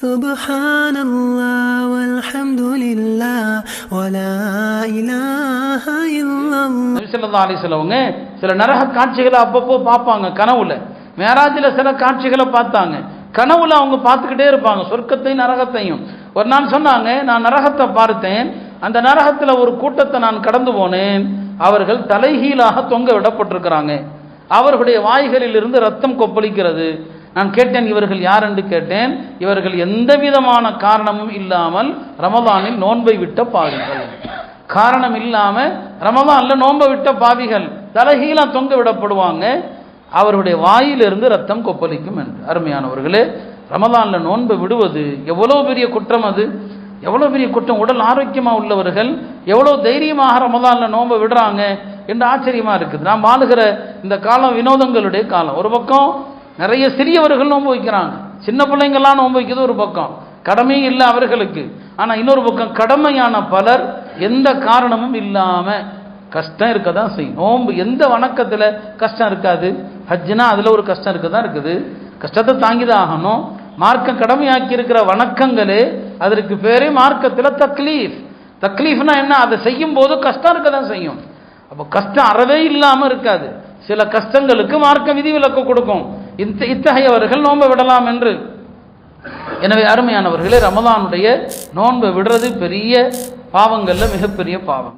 Subhanallah walhamdulillah wala ilaha illallah. நபி ஸல்லல்லாஹு அலைஹி வஸல்லம் சில நரக காட்சிகளை அப்பப்போ பார்ப்பாங்க கனவுல. மேராஜில சில காட்சிகளை பார்த்தாங்க, கனவுல அவங்க பார்த்துக்கிட்டே இருப்பாங்க சொர்க்கத்தையும் நரகத்தையும். ஒரு நாள் சொன்னாங்க, நான் நரகத்தை பார்த்தேன், அந்த நரகத்தில் ஒரு கூட்டத்தை நான் கடந்து போனேன், அவர்கள் தலைகீழாக தொங்க விடப்பட்டிருக்கிறாங்க, அவர்களுடைய வாய்களில் இருந்து ரத்தம் கொப்பளிக்கிறது. நான் கேட்டேன், இவர்கள் யார் என்று கேட்டேன். இவர்கள் எந்த விதமான காரணமும் இல்லாமல் ரமலானில் நோன்பை விட்ட பாவிகள். காரணம் இல்லாம ரமலான்ல நோன்பை விட்ட பாவிகள் தலைகீழா தொங்க விடப்படுவாங்க, அவருடைய வாயிலிருந்து ரத்தம் கொப்பளிக்கும் என்று. அருமையானவர்களே, ரமலான்ல நோன்பை விடுவது எவ்வளவு பெரிய குற்றம், அது எவ்வளவு பெரிய குற்றம். உடல் ஆரோக்கியமா உள்ளவர்கள் எவ்வளவு தைரியமாக ரமலான்ல நோன்பை விடுறாங்க என்று ஆச்சரியமா இருக்குது. நாம் வாழுகிற இந்த காலம் வினோதங்களுடைய காலம். ஒரு பக்கம் நிறைய சிறியவர்கள் நோன்பு வைக்கிறாங்க, சின்ன பிள்ளைங்கள்லாம் நோன்பு வைக்கிறது ஒரு பக்கம், கடமையும் இல்லை அவர்களுக்கு. ஆனால் இன்னொரு பக்கம் கடமையான பலர் எந்த காரணமும் இல்லாம கஷ்டம் இருக்க தான் செய்யும். நோன்பு எந்த வணக்கத்தில் கஷ்டம் இருக்காது? ஹஜ்ஜுனா அதில் ஒரு கஷ்டம் இருக்க தான் இருக்குது, கஷ்டத்தை தாங்கி தான் ஆகணும். மார்க்கம் கடமையாக்கி இருக்கிற வணக்கங்களே அதற்கு பேரே மார்க்கத்தில் தக்லீஃப். தக்லீஃப்னா என்ன? அதை செய்யும் போது கஷ்டம் இருக்க தான் செய்யும். அப்போ கஷ்டம் அறவே இல்லாமல் இருக்காது. சில கஷ்டங்களுக்கு மார்க்கம் விதிவிலக்கு கொடுக்கும், இத்தகையவர்கள் நோன்பை விடலாம் என்று. எனவே அருமையானவர்களே, ரமலானுடைய நோன்பை விடுறது பெரிய பாவங்கள்ல மிகப்பெரிய பாவம்.